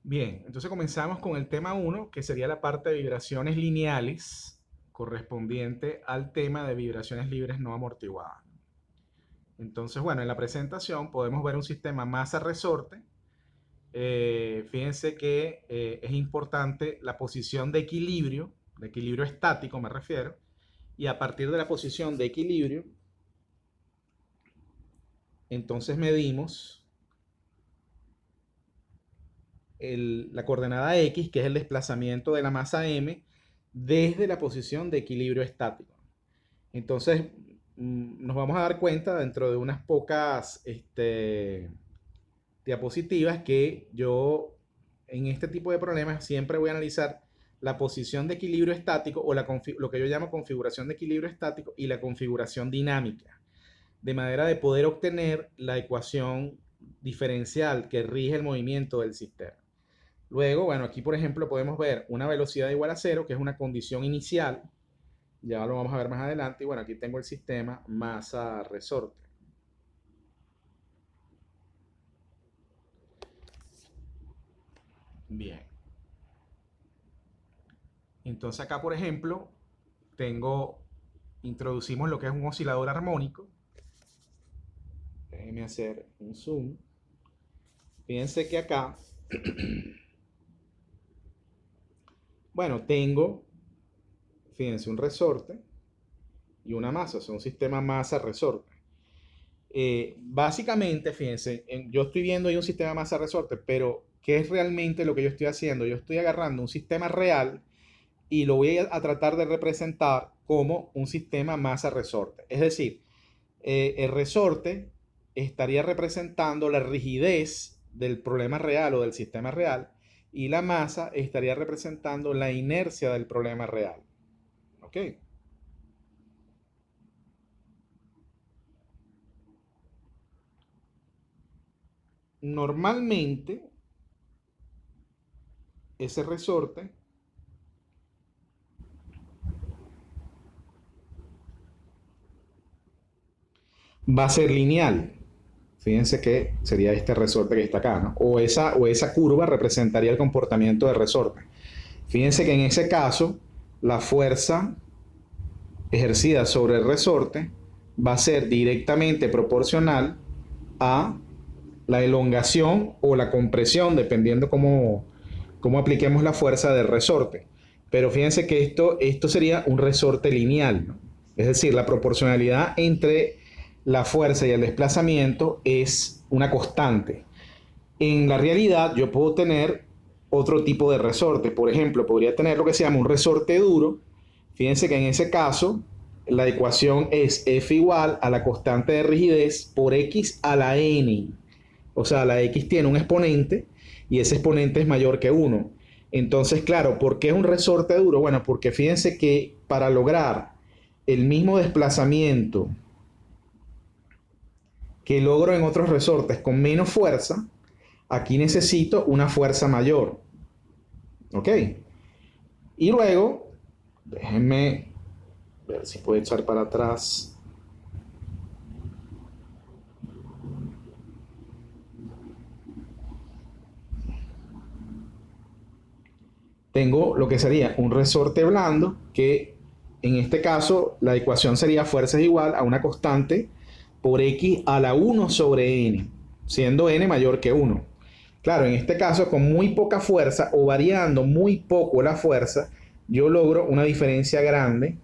Bien, entonces comenzamos con el tema 1, que sería la parte de vibraciones lineales, correspondiente al tema de vibraciones libres no amortiguadas. Entonces, bueno, en la presentación podemos ver un sistema masa-resorte. Fíjense que es importante la posición de equilibrio estático me refiero, y a partir de la posición de equilibrio, entonces medimos la coordenada X, que es el desplazamiento de la masa M, desde la posición de equilibrio estático. Entonces, nos vamos a dar cuenta dentro de unas pocas diapositivas que yo en este tipo de problemas siempre voy a analizar la posición de equilibrio estático o lo que yo llamo configuración de equilibrio estático y la configuración dinámica, de manera de poder obtener la ecuación diferencial que rige el movimiento del sistema. Luego, bueno, aquí por ejemplo podemos ver una velocidad igual a cero, que es una condición inicial. Ya lo vamos a ver más adelante. Y bueno, aquí tengo el sistema masa-resorte. Bien. Entonces acá, por ejemplo, introducimos lo que es un oscilador armónico. Déjenme hacer un zoom. Fíjense que acá, bueno, fíjense, un resorte y una masa, o sea, un sistema masa-resorte. Básicamente, fíjense, yo estoy viendo ahí un sistema masa-resorte, pero ¿qué es realmente lo que yo estoy haciendo? Yo estoy agarrando un sistema real y lo voy a tratar de representar como un sistema masa-resorte. Es decir, el resorte estaría representando la rigidez del problema real o del sistema real, y la masa estaría representando la inercia del problema real. ¿Ok? Normalmente, ese resorte va a ser lineal. Fíjense que sería este resorte que está acá, ¿no? O esa curva representaría el comportamiento del resorte. Fíjense que en ese caso, la fuerza ejercida sobre el resorte va a ser directamente proporcional a la elongación o la compresión, dependiendo cómo apliquemos la fuerza del resorte. Pero fíjense que esto sería un resorte lineal, ¿no? Es decir, la proporcionalidad entre la fuerza y el desplazamiento es una constante. En la realidad, yo puedo tener otro tipo de resorte. Por ejemplo, podría tener lo que se llama un resorte duro. Fíjense que en ese caso, la ecuación es F igual a la constante de rigidez por X a la N. O sea, la X tiene un exponente y ese exponente es mayor que 1. Entonces, claro, ¿por qué es un resorte duro? Bueno, porque fíjense que para lograr el mismo desplazamiento que logro en otros resortes con menos fuerza, aquí necesito una fuerza mayor. ¿Ok? Y luego, déjenme ver si puedo echar para atrás. Tengo lo que sería un resorte blando, que en este caso la ecuación sería fuerza es igual a una constante por X a la 1 sobre N, siendo N mayor que 1. Claro, en este caso con muy poca fuerza o variando muy poco la fuerza, yo logro una diferencia grande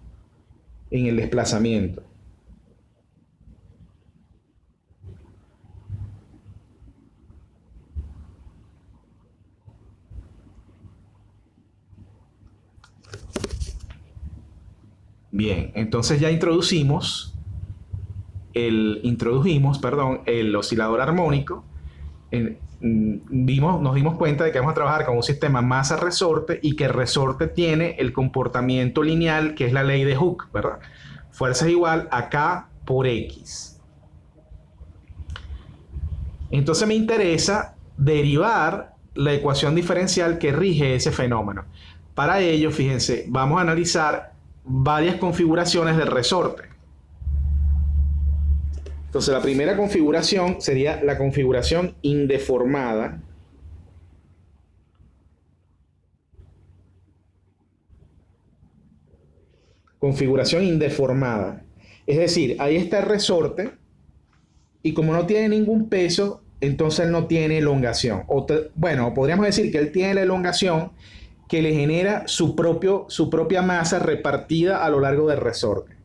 en el desplazamiento. Bien, entonces ya introdujimos, el oscilador armónico. Nos dimos cuenta de que vamos a trabajar con un sistema masa-resorte y que el resorte tiene el comportamiento lineal, que es la ley de Hooke, ¿verdad? Fuerza es igual a K por X. Entonces me interesa derivar la ecuación diferencial que rige ese fenómeno. Para ello, fíjense, vamos a analizar varias configuraciones del resorte. Entonces la primera configuración sería la configuración indeformada. configuración indeformada. Es decir, ahí está el resorte y como no tiene ningún peso, entonces él no tiene elongación. Bueno, podríamos decir que él tiene la elongación que le genera su propia masa repartida a lo largo del resorte.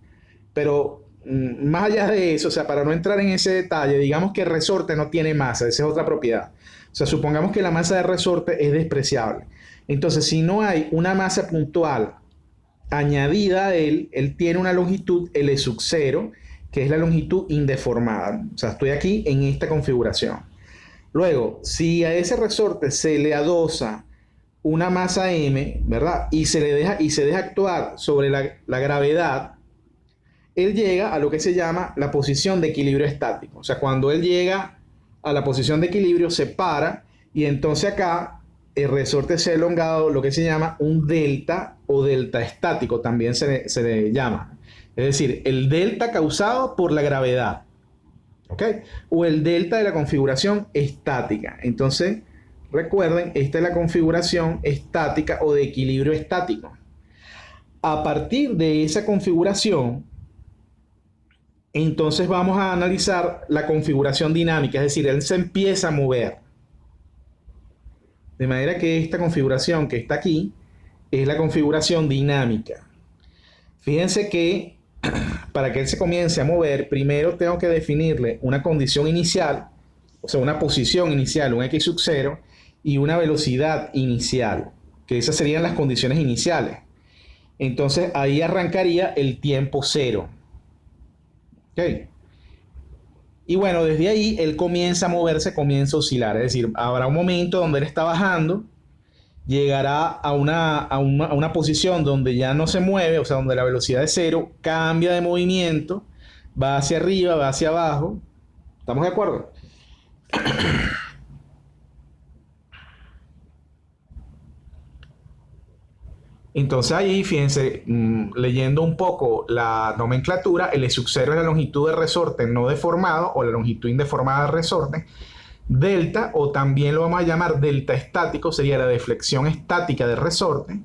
Pero más allá de eso, o sea, para no entrar en ese detalle, digamos que el resorte no tiene masa, esa es otra propiedad. O sea, supongamos que la masa de resorte es despreciable. Entonces, si no hay una masa puntual añadida a él, él tiene una longitud L sub 0, que es la longitud indeformada. O sea, estoy aquí en esta configuración. Luego, si a ese resorte se le adosa una masa m, ¿verdad? Y se deja actuar sobre la gravedad, él llega a lo que se llama la posición de equilibrio estático. O sea, cuando él llega a la posición de equilibrio, se para y entonces acá el resorte se ha elongado, lo que se llama un delta o delta estático, también se le llama. Es decir, el delta causado por la gravedad, ¿ok? O el delta de la configuración estática. Entonces, recuerden, esta es la configuración estática o de equilibrio estático. A partir de esa configuración, entonces vamos a analizar la configuración dinámica, es decir, él se empieza a mover. De manera que esta configuración que está aquí es la configuración dinámica. Fíjense que para que él se comience a mover, primero tengo que definirle una condición inicial, o sea, una posición inicial, un x sub 0, y una velocidad inicial, que esas serían las condiciones iniciales. Entonces ahí arrancaría el tiempo cero. ¿Ok? Y bueno, desde ahí él comienza a moverse, comienza a oscilar. Es decir, habrá un momento donde él está bajando, llegará a una posición donde ya no se mueve, o sea, donde la velocidad es cero, cambia de movimiento, va hacia arriba, va hacia abajo. ¿Estamos de acuerdo? Entonces ahí, fíjense, leyendo un poco la nomenclatura, el sub 0 es la longitud del resorte no deformado o la longitud indeformada del resorte. Delta, o también lo vamos a llamar delta estático, sería la deflexión estática del resorte.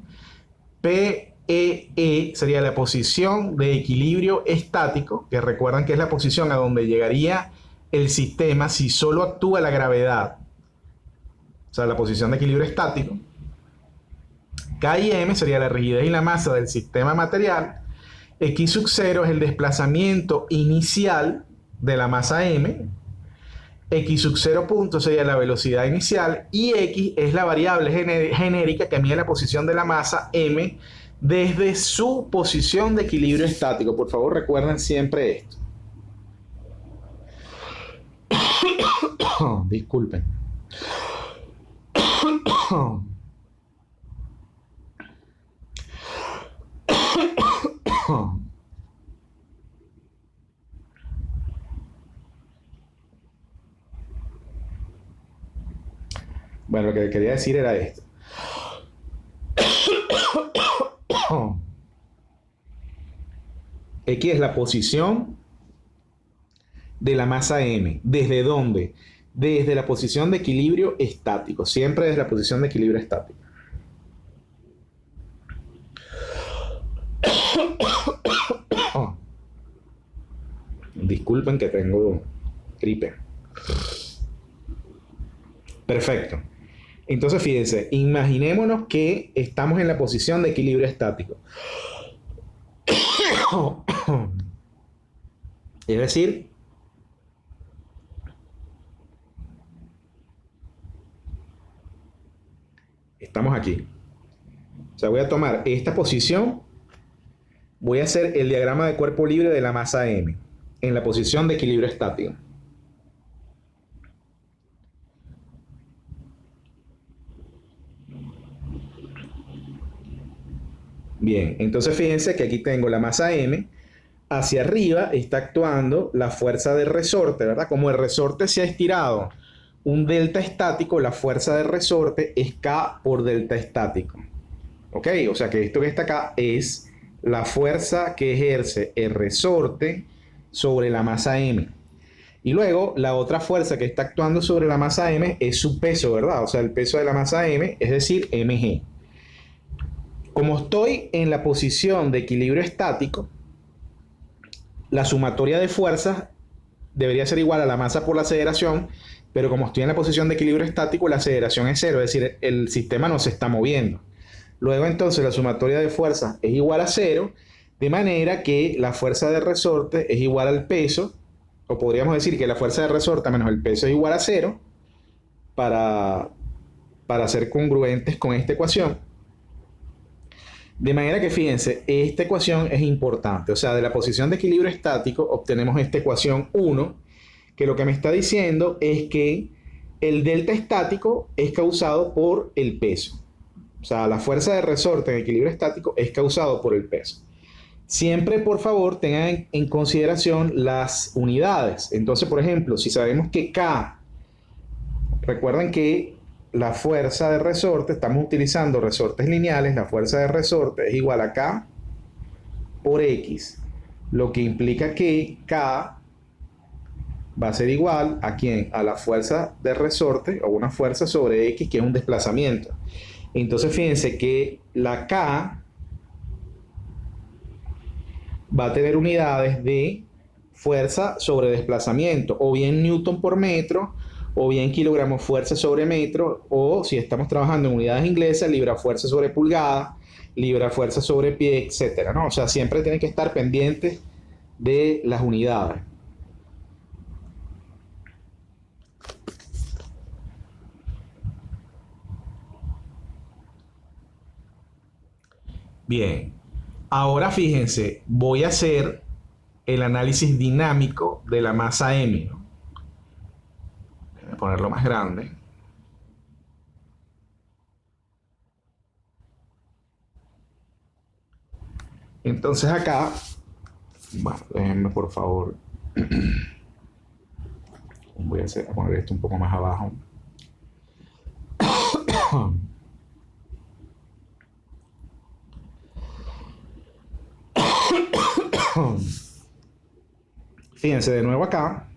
PEE sería la posición de equilibrio estático, que recuerdan que es la posición a donde llegaría el sistema si solo actúa la gravedad. O sea, la posición de equilibrio estático. K y M sería la rigidez y la masa del sistema material. X sub 0 es el desplazamiento inicial de la masa M. X sub 0 punto sería la velocidad inicial. Y X es la variable genérica que mide la posición de la masa M desde su posición de equilibrio estático. Por favor, recuerden siempre esto. Disculpen. Bueno, lo que quería decir era esto. X es la posición de la masa M. ¿Desde dónde? Desde la posición de equilibrio estático. Siempre desde la posición de equilibrio estático. Disculpen que tengo gripe. Perfecto. Entonces, fíjense, imaginémonos que estamos en la posición de equilibrio estático. Es decir, estamos aquí. O sea, voy a tomar esta posición, voy a hacer el diagrama de cuerpo libre de la masa M en la posición de equilibrio estático. Bien, entonces fíjense que aquí tengo la masa M, hacia arriba está actuando la fuerza del resorte, ¿verdad? Como el resorte se ha estirado un delta estático, la fuerza del resorte es K por delta estático. ¿Ok? O sea que esto que está acá es la fuerza que ejerce el resorte sobre la masa M. Y luego la otra fuerza que está actuando sobre la masa M es su peso, ¿verdad? O sea, el peso de la masa M, es decir, mg. Como estoy en la posición de equilibrio estático, la sumatoria de fuerzas debería ser igual a la masa por la aceleración, pero como estoy en la posición de equilibrio estático, la aceleración es cero, es decir, el sistema no se está moviendo. Luego entonces la sumatoria de fuerzas es igual a cero, de manera que la fuerza de resorte es igual al peso, o podríamos decir que la fuerza de resorte menos el peso es igual a cero, para, para ser congruentes con esta ecuación. De manera que fíjense, esta ecuación es importante. O sea, de la posición de equilibrio estático obtenemos esta ecuación 1, que lo que me está diciendo es que el delta estático es causado por el peso. O sea, la fuerza de resorte en equilibrio estático es causado por el peso. Siempre, por favor, tengan en consideración las unidades. Entonces, por ejemplo, si sabemos que K, recuerden que la fuerza de resorte, estamos utilizando resortes lineales, la fuerza de resorte es igual a K por X, lo que implica que K va a ser igual a ¿quién? A la fuerza de resorte o una fuerza sobre X, que es un desplazamiento. Entonces fíjense que la K va a tener unidades de fuerza sobre desplazamiento, o bien newton por metro, o bien kilogramos fuerza sobre metro, o si estamos trabajando en unidades inglesas, libra fuerza sobre pulgada, libra fuerza sobre pie, etcétera, ¿no? O sea, siempre tienen que estar pendientes de las unidades. Bien, ahora fíjense, voy a hacer el análisis dinámico de la masa M, ¿no? Voy a ponerlo más grande. Entonces acá, bueno, déjenme por favor, voy a poner esto un poco más abajo. Fíjense de nuevo acá.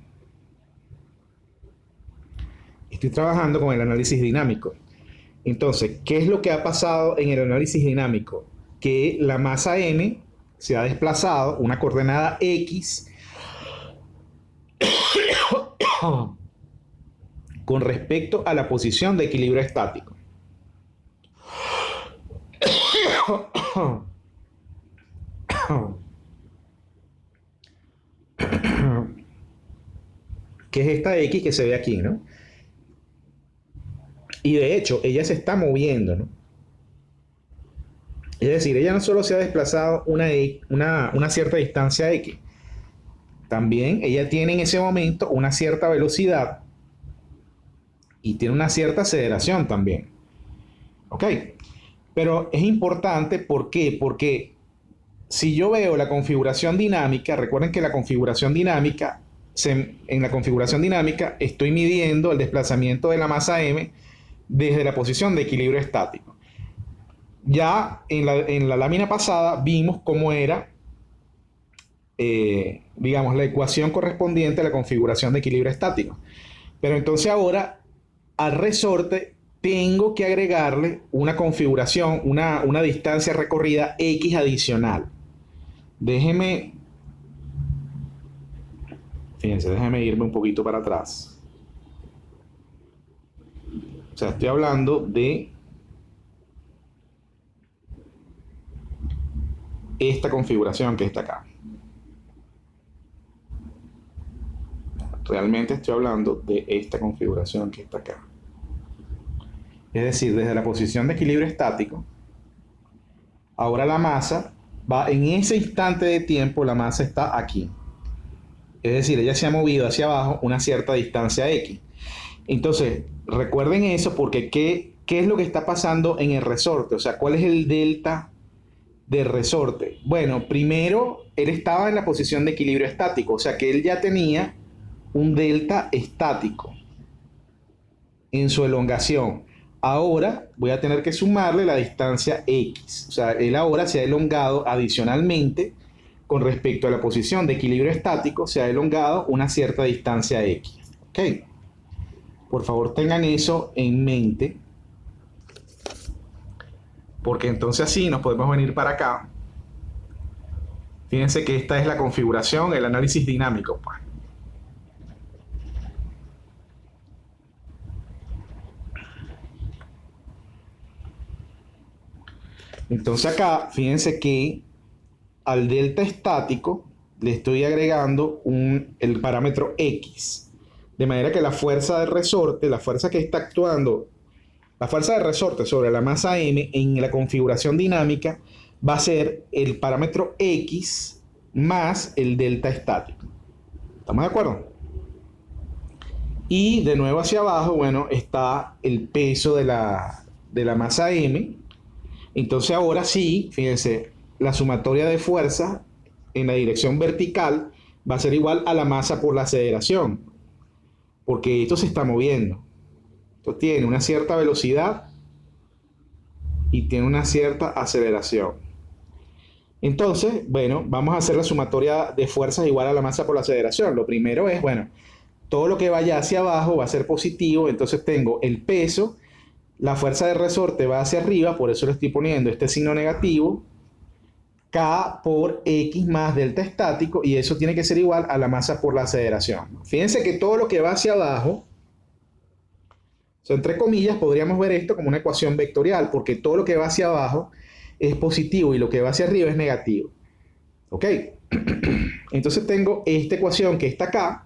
Estoy trabajando con el análisis dinámico. Entonces, ¿qué es lo que ha pasado en el análisis dinámico? Que la masa M se ha desplazado una coordenada X con respecto a la posición de equilibrio estático. Que es esta X que se ve aquí, ¿no? Y de hecho, ella se está moviendo, ¿no? Es decir, ella no solo se ha desplazado una cierta distancia X, también ella tiene en ese momento una cierta velocidad y tiene una cierta aceleración también. ¿Ok? Pero es importante, ¿por qué? Porque si yo veo la configuración dinámica, recuerden que la configuración dinámica, en la configuración dinámica estoy midiendo el desplazamiento de la masa M desde la posición de equilibrio estático. Ya en la lámina pasada vimos cómo era, digamos, la ecuación correspondiente a la configuración de equilibrio estático. Pero entonces ahora al resorte tengo que agregarle una configuración, una distancia recorrida X adicional. Déjeme irme un poquito para atrás. O sea, estoy hablando de esta configuración que está acá. Realmente estoy hablando de esta configuración que está acá. Es decir, desde la posición de equilibrio estático, ahora la masa va en ese instante de tiempo, la masa está aquí. Es decir, ella se ha movido hacia abajo una cierta distancia X. Entonces, recuerden eso porque ¿qué es lo que está pasando en el resorte? O sea, ¿cuál es el delta del resorte? Bueno, primero él estaba en la posición de equilibrio estático, o sea que él ya tenía un delta estático en su elongación. Ahora voy a tener que sumarle la distancia X. O sea, él ahora se ha elongado adicionalmente con respecto a la posición de equilibrio estático, se ha elongado una cierta distancia X. ¿Ok? Por favor, tengan eso en mente. porque entonces así nos podemos venir para acá. Fíjense que esta es la configuración, el análisis dinámico, pues. Entonces acá, fíjense que al delta estático le estoy agregando el parámetro X. De manera que la fuerza de resorte, la fuerza que está actuando, la fuerza de resorte sobre la masa M en la configuración dinámica va a ser el parámetro X más el delta estático. ¿Estamos de acuerdo? Y de nuevo hacia abajo, bueno, está el peso de la masa M. Entonces ahora sí, fíjense, la sumatoria de fuerza en la dirección vertical va a ser igual a la masa por la aceleración, porque esto se está moviendo. Esto tiene una cierta velocidad y tiene una cierta aceleración. Entonces, bueno, vamos a hacer la sumatoria de fuerzas igual a la masa por la aceleración. Lo primero es, bueno, todo lo que vaya hacia abajo va a ser positivo, entonces tengo el peso, la fuerza de resorte va hacia arriba, por eso le estoy poniendo este signo negativo, K por X más delta estático, y eso tiene que ser igual a la masa por la aceleración. Fíjense que todo lo que va hacia abajo, o sea, entre comillas, podríamos ver esto como una ecuación vectorial, porque todo lo que va hacia abajo es positivo y lo que va hacia arriba es negativo. ¿Ok? Entonces tengo esta ecuación que está acá.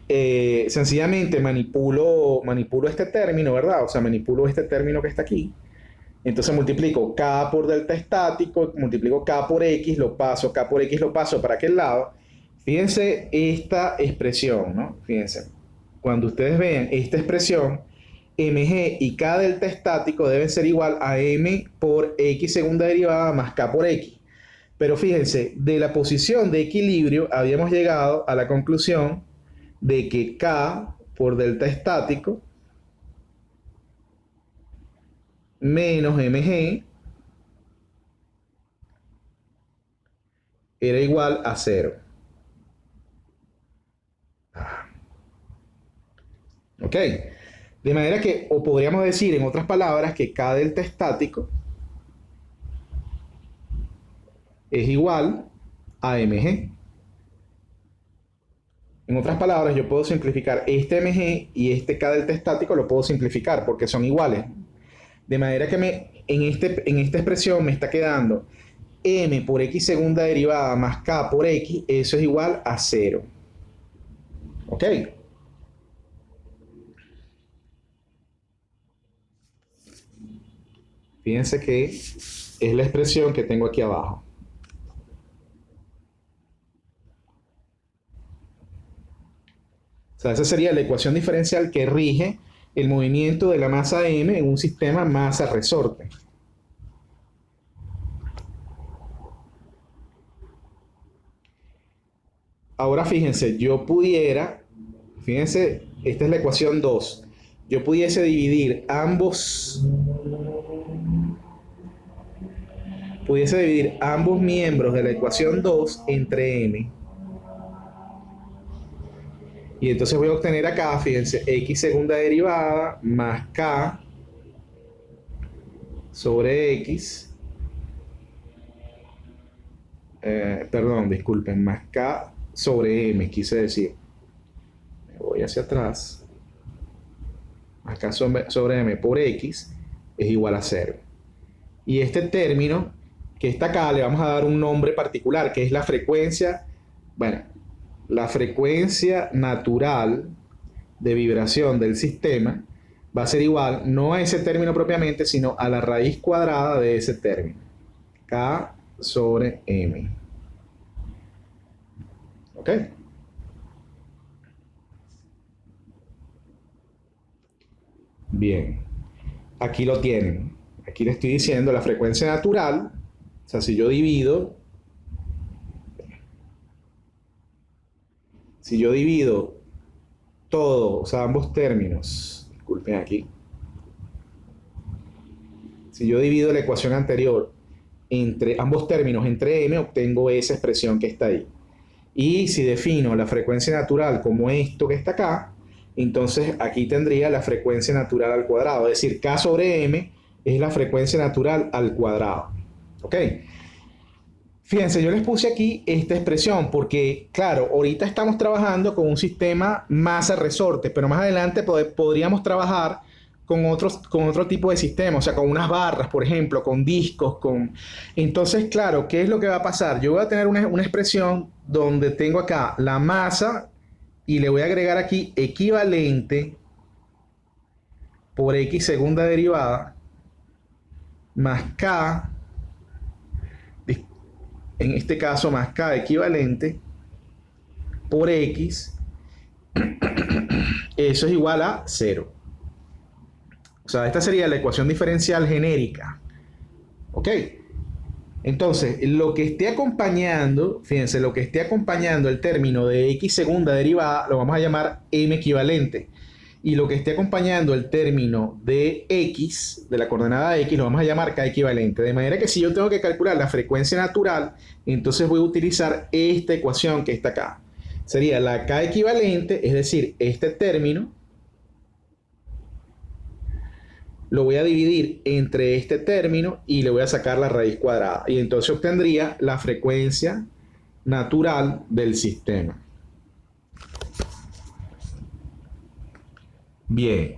Sencillamente manipulo este término, ¿verdad? O sea, manipulo este término que está aquí. Entonces multiplico K por delta estático, multiplico K por X, lo paso, K por X lo paso para aquel lado. Fíjense esta expresión, ¿no? Fíjense, cuando ustedes vean esta expresión, mg y K delta estático deben ser igual a m por X segunda derivada más K por X. Pero fíjense, de la posición de equilibrio habíamos llegado a la conclusión de que K por delta estático menos mg era igual a 0. ¿Ok? De manera que, o podríamos decir en otras palabras, que K delta estático es igual a mg. En otras palabras, yo puedo simplificar este mg y este K delta estático, lo puedo simplificar porque son iguales. De manera que en esta expresión me está quedando m por x segunda derivada más K por x, eso es igual a 0. ¿Ok? Fíjense que es la expresión que tengo aquí abajo. O sea, esa sería la ecuación diferencial que rige el movimiento de la masa m en un sistema masa-resorte. Ahora fíjense, fíjense, esta es la ecuación 2. Yo pudiese dividir ambos miembros de la ecuación 2 entre m. Y entonces voy a obtener acá, fíjense, x segunda derivada más k sobre x. Perdón, disculpen, más k sobre m, quise decir. Me voy hacia atrás. Más k sobre m por x es igual a 0. Y este término que está acá le vamos a dar un nombre particular, que es la frecuencia, bueno, la frecuencia natural de vibración del sistema va a ser igual no a ese término propiamente, sino a la raíz cuadrada de ese término. K sobre m. ¿Ok? Bien. Aquí lo tienen. Aquí le estoy diciendo la frecuencia natural. O sea, si yo divido todo, o sea, ambos términos, disculpen aquí, si yo divido la ecuación anterior entre ambos términos entre m, obtengo esa expresión que está ahí. Y si defino la frecuencia natural como esto que está acá, entonces aquí tendría la frecuencia natural al cuadrado. Es decir, K sobre M es la frecuencia natural al cuadrado. ¿Ok? Fíjense, yo les puse aquí esta expresión porque, claro, ahorita estamos trabajando con un sistema masa-resorte, pero más adelante podríamos trabajar con otro tipo de sistema, o sea, con unas barras, por ejemplo, con discos, con... Entonces, claro, ¿qué es lo que va a pasar? Yo voy a tener una expresión donde tengo acá la masa y le voy a agregar aquí equivalente por X segunda derivada más K, en este caso más K equivalente por X, eso es igual a 0. O sea, esta sería la ecuación diferencial genérica. ¿Ok? Entonces, lo que esté acompañando, fíjense, lo que esté acompañando el término de X segunda derivada, lo vamos a llamar M equivalente. Y lo que esté acompañando el término de X, de la coordenada X, lo vamos a llamar K equivalente. De manera que si yo tengo que calcular la frecuencia natural, entonces voy a utilizar esta ecuación que está acá. Sería la K equivalente, es decir, este término, lo voy a dividir entre este término y le voy a sacar la raíz cuadrada. Y entonces obtendría la frecuencia natural del sistema. Bien.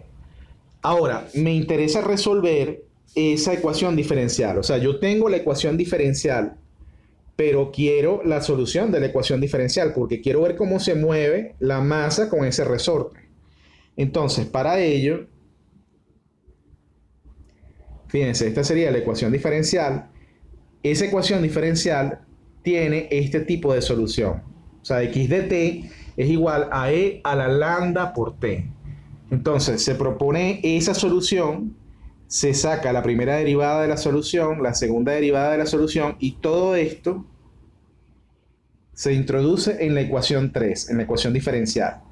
Ahora, me interesa resolver esa ecuación diferencial. O sea, yo tengo la ecuación diferencial, pero quiero la solución de la ecuación diferencial porque quiero ver cómo se mueve la masa con ese resorte. Entonces, para ello, fíjense, esta sería la ecuación diferencial. Esa ecuación diferencial tiene este tipo de solución. O sea, x de t es igual a e a la lambda por t. Entonces, se propone esa solución, se saca la primera derivada de la solución, la segunda derivada de la solución, y todo esto se introduce en la ecuación 3, en la ecuación diferencial.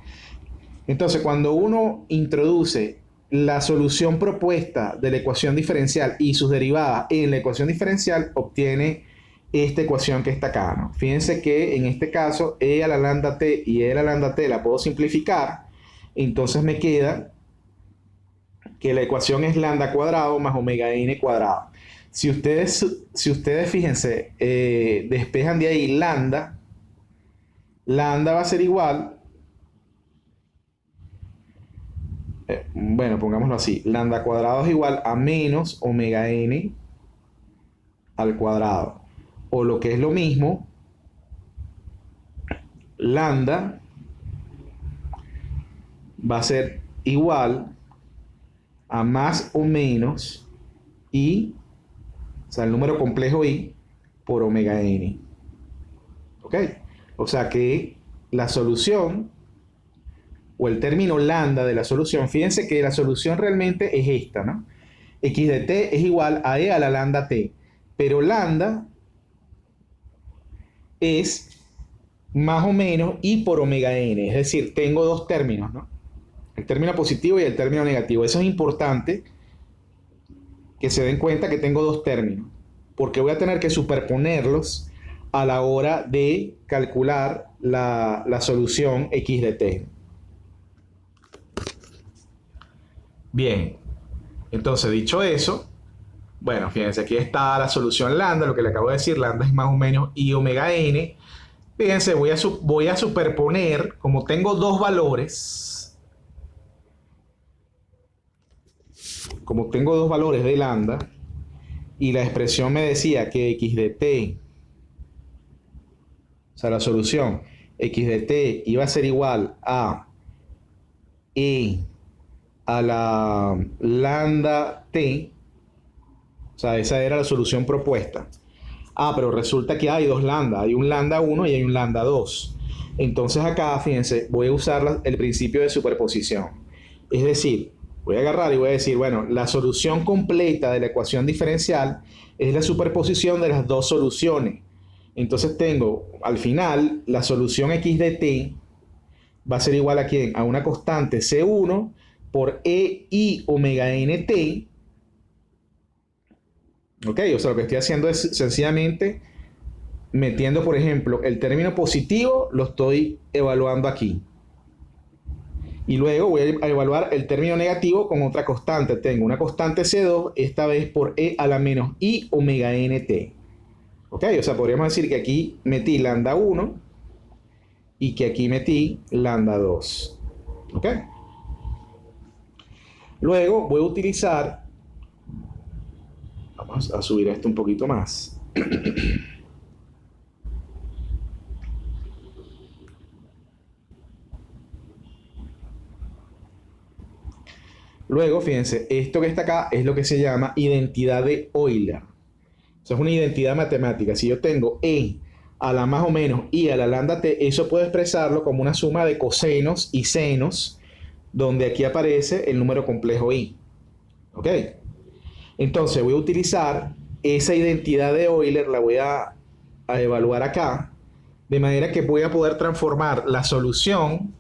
Entonces, cuando uno introduce la solución propuesta de la ecuación diferencial y sus derivadas en la ecuación diferencial, obtiene esta ecuación que está acá, ¿no? Fíjense que en este caso, e a la lambda t y e a la lambda t la puedo simplificar, entonces me queda que la ecuación es lambda cuadrado más omega n cuadrado. Si ustedes fíjense, despejan de ahí lambda va a ser igual, bueno, pongámoslo así, lambda cuadrado es igual a menos omega n al cuadrado. O lo que es lo mismo, lambda va a ser igual a más o menos i, o sea, el número complejo i por omega n. ¿Ok? O sea que la solución o el término lambda de la solución, fíjense que la solución realmente es esta, ¿no? X de t es igual a e a la lambda t, pero lambda es más o menos i por omega n, es decir, tengo dos términos, ¿no? El término positivo y el término negativo. Eso es importante que se den cuenta que tengo dos términos, porque voy a tener que superponerlos a la hora de calcular la solución x de t. Bien, entonces dicho eso, bueno, fíjense, aquí está la solución lambda, lo que le acabo de decir, lambda es más o menos i omega n. Fíjense, voy a superponer, como tengo dos valores, de lambda, y la expresión me decía que x de t, o sea, la solución x de t iba a ser igual a e a la lambda t, o sea, esa era la solución propuesta. Pero resulta que hay dos lambda, hay un lambda 1 y hay un lambda 2. Entonces acá, fíjense, voy a usar el principio de superposición. Es decir, voy a agarrar y voy a decir, bueno, la solución completa de la ecuación diferencial es la superposición de las dos soluciones. Entonces tengo, al final, la solución x de t va a ser igual a ¿quién? A una constante C1 por EI omega nt. Ok, o sea, lo que estoy haciendo es sencillamente metiendo, por ejemplo, el término positivo, lo estoy evaluando aquí. Y luego voy a evaluar el término negativo con otra constante. Tengo una constante C2, esta vez por E a la menos I omega nt. ¿Ok? O sea, podríamos decir que aquí metí lambda 1 y que aquí metí lambda 2. ¿Ok? Luego voy a utilizar... Vamos a subir esto un poquito más. Luego, fíjense, esto que está acá es lo que se llama identidad de Euler. Eso es una identidad matemática. Si yo tengo E a la más o menos I a la lambda t, eso puedo expresarlo como una suma de cosenos y senos, donde aquí aparece el número complejo I. ¿Ok? Entonces voy a utilizar esa identidad de Euler, la voy a evaluar acá, de manera que voy a poder transformar la solución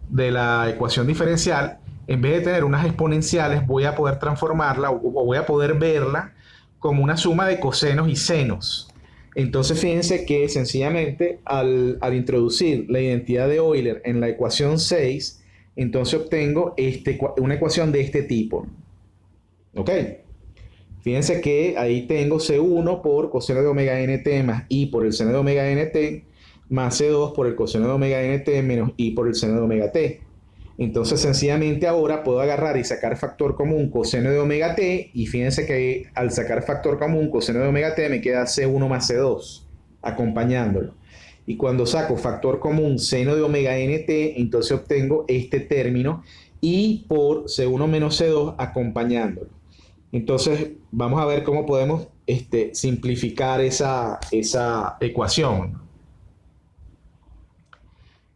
de la ecuación diferencial. En vez de tener unas exponenciales, voy a poder transformarla o voy a poder verla como una suma de cosenos y senos. Entonces fíjense que sencillamente al introducir la identidad de Euler en la ecuación 6, entonces obtengo una ecuación de este tipo. ¿Ok? Fíjense que ahí tengo C1 por coseno de omega nt más I por el seno de omega nt más C2 por el coseno de omega nt menos I por el seno de omega t. Entonces sencillamente ahora puedo agarrar y sacar factor común coseno de omega t, y fíjense que al sacar factor común coseno de omega t me queda C1 más C2 acompañándolo. Y cuando saco factor común seno de omega nt, entonces obtengo este término I por C1 menos C2 acompañándolo. Entonces vamos a ver cómo podemos simplificar esa ecuación.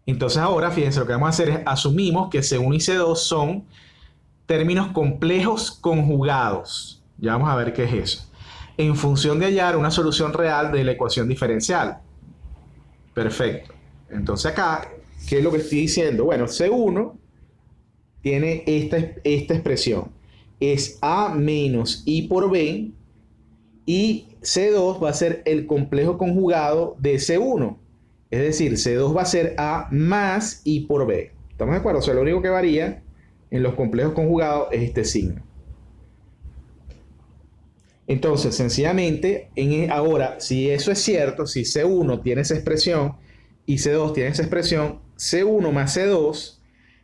Entonces ahora, fíjense, lo que vamos a hacer es asumimos que C1 y C2 son términos complejos conjugados. Ya vamos a ver qué es eso. En función de hallar una solución real de la ecuación diferencial. Perfecto. Entonces acá, ¿qué es lo que estoy diciendo? Bueno, C1 tiene esta expresión. Es A menos I por B, y C2 va a ser el complejo conjugado de C1. Es decir, C2 va a ser A más I por B. ¿Estamos de acuerdo? O sea, lo único que varía en los complejos conjugados es este signo. Entonces, sencillamente, ahora, si eso es cierto, si C1 tiene esa expresión y C2 tiene esa expresión, C1 más C2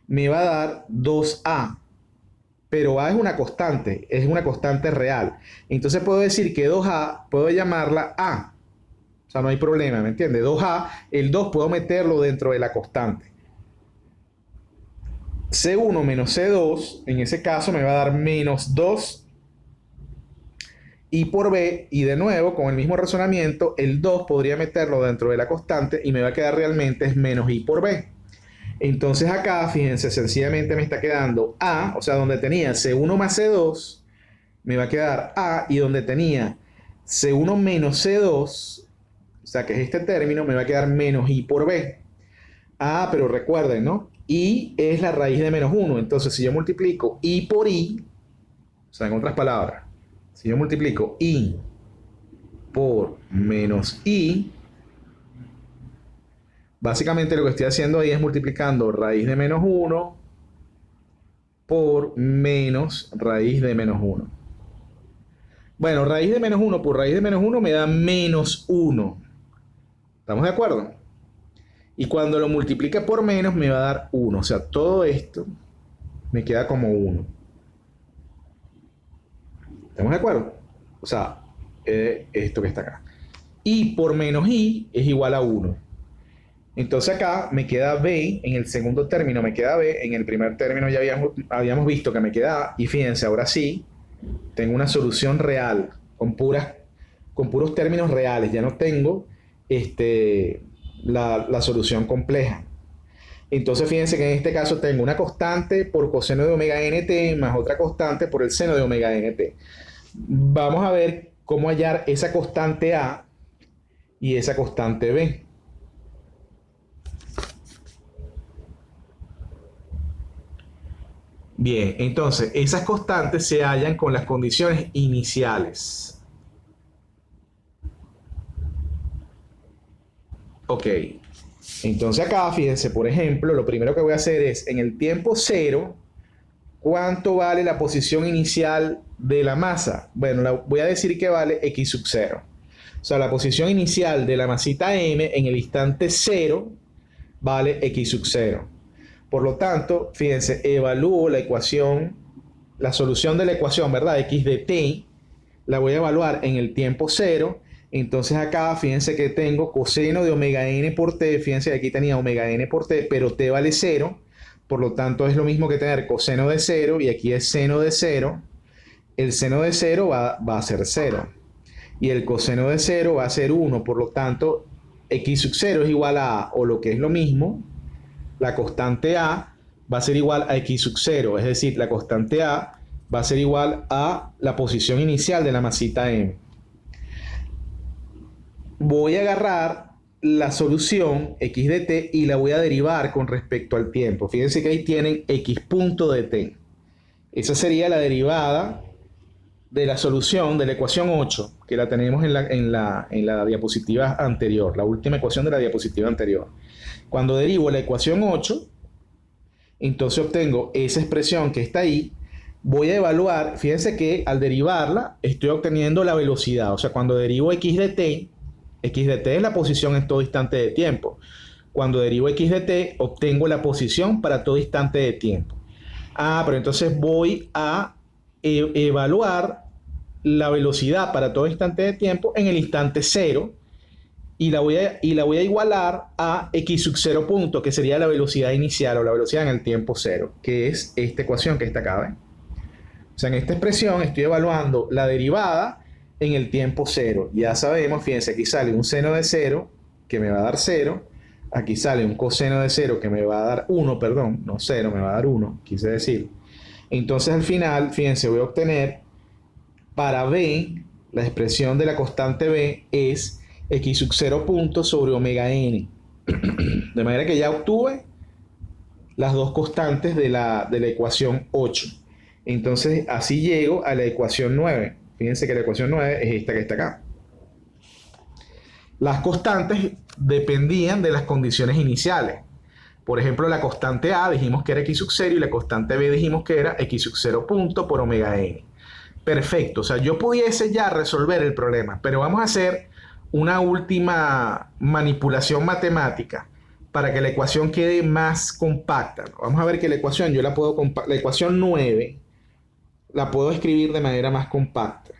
me va a dar 2A. Pero A es una constante real. Entonces puedo decir que 2A puedo llamarla A. O sea, no hay problema, ¿me entiendes? 2A, el 2 puedo meterlo dentro de la constante. C1 menos C2, en ese caso me va a dar menos 2 I por B, y de nuevo, con el mismo razonamiento, el 2 podría meterlo dentro de la constante y me va a quedar realmente es menos I por B. Entonces acá, fíjense, sencillamente me está quedando A, o sea, donde tenía C1 más C2, me va a quedar A, y donde tenía C1 menos C2, o sea, que es este término, me va a quedar menos I por B. Ah, pero recuerden, ¿no? I es la raíz de menos 1, entonces si yo multiplico I por I, o sea, en otras palabras, si yo multiplico I por menos I, básicamente lo que estoy haciendo ahí es multiplicando raíz de menos 1 por menos raíz de menos 1. Bueno, raíz de menos 1 por raíz de menos 1 me da menos 1. ¿Estamos de acuerdo? Y cuando lo multiplique por menos me va a dar 1. O sea, todo esto me queda como 1. ¿Estamos de acuerdo? O sea, esto que está acá. I por menos I es igual a 1. Entonces acá me queda B, en el segundo término me queda B, en el primer término ya habíamos visto que me queda A, y fíjense, ahora sí, tengo una solución real, con puros términos reales, ya no tengo la solución compleja. Entonces fíjense que en este caso tengo una constante por coseno de omega nt más otra constante por el seno de omega nt. Vamos a ver cómo hallar esa constante A y esa constante B. Bien, entonces esas constantes se hallan con las condiciones iniciales. Ok. Entonces acá, fíjense, por ejemplo, lo primero que voy a hacer es, en el tiempo cero, ¿cuánto vale la posición inicial de la masa? Bueno, voy a decir que vale x sub 0. O sea, la posición inicial de la masita m en el instante 0 vale x sub 0. Por lo tanto, fíjense, evalúo la ecuación, la solución de la ecuación, ¿verdad? X de t, la voy a evaluar en el tiempo 0. Entonces acá, fíjense que tengo coseno de omega n por t. Fíjense que aquí tenía omega n por t, pero t vale 0. Por lo tanto, es lo mismo que tener coseno de 0 y aquí es seno de 0. El seno de 0 va a ser 0. Y el coseno de 0 va a ser 1. Por lo tanto, x sub 0 es igual a, o lo que es lo mismo, la constante a va a ser igual a x sub 0. Es decir, la constante a va a ser igual a la posición inicial de la masita m. Voy a agarrar la solución x de t y la voy a derivar con respecto al tiempo. Fíjense que ahí tienen x punto de t. Esa sería la derivada de la solución de la ecuación 8, que la tenemos en la diapositiva anterior, la última ecuación de la diapositiva anterior. Cuando derivo la ecuación 8, entonces obtengo esa expresión que está ahí. Voy a evaluar, fíjense que al derivarla estoy obteniendo la velocidad. O sea, cuando derivo x de t es la posición en todo instante de tiempo. Cuando derivo x de t, obtengo la posición para todo instante de tiempo. Pero entonces voy a evaluar la velocidad para todo instante de tiempo en el instante 0 y la voy a igualar a x sub 0 punto, que sería la velocidad inicial o la velocidad en el tiempo 0, que es esta ecuación que está acá, ¿ven? O sea, en esta expresión estoy evaluando la derivada en el tiempo 0. Ya sabemos, fíjense, aquí sale un seno de 0 que me va a dar 0. Aquí sale un coseno de 0 que me va a dar 1, perdón, no 0, me va a dar 1, quise decir. Entonces al final, fíjense, voy a obtener para b, la expresión de la constante b es x sub 0 punto sobre omega n. De manera que ya obtuve las dos constantes de la ecuación 8. Entonces así llego a la ecuación 9. Fíjense que la ecuación 9 es esta que está acá. Las constantes dependían de las condiciones iniciales. Por ejemplo, la constante a dijimos que era x sub 0 y la constante b dijimos que era x sub 0 punto por omega n. Perfecto, o sea, yo pudiese ya resolver el problema, pero vamos a hacer una última manipulación matemática para que la ecuación quede más compacta. Vamos a ver que la ecuación, la ecuación 9 la puedo escribir de manera más compacta.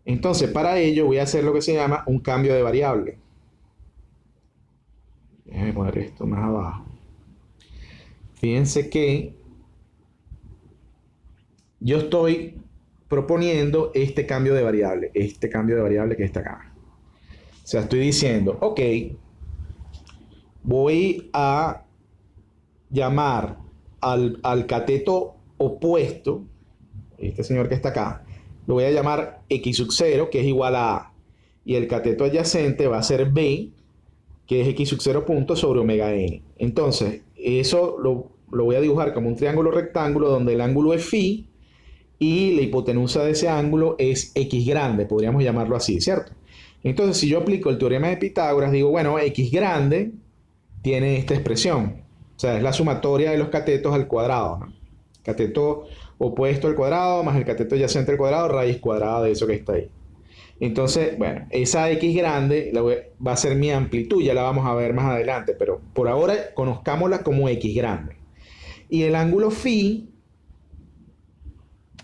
Entonces, para ello voy a hacer lo que se llama un cambio de variable. Déjenme poner esto más abajo. Fíjense que yo estoy proponiendo este cambio de variable que está acá. O sea, estoy diciendo, ok, voy a llamar al cateto opuesto, este señor que está acá, lo voy a llamar x sub 0, que es igual a a. Y el cateto adyacente va a ser b, que es x sub 0 punto sobre omega n. Entonces, eso lo voy a dibujar como un triángulo rectángulo donde el ángulo es phi y la hipotenusa de ese ángulo es x grande, podríamos llamarlo así, ¿cierto? Entonces, si yo aplico el teorema de Pitágoras, digo, bueno, x grande tiene esta expresión. O sea, es la sumatoria de los catetos al cuadrado, ¿no? Cateto opuesto al cuadrado más el cateto adyacente al cuadrado, raíz cuadrada de eso que está ahí. Entonces, bueno, esa x grande va a ser mi amplitud, ya la vamos a ver más adelante, pero por ahora conozcámosla como x grande. Y el ángulo phi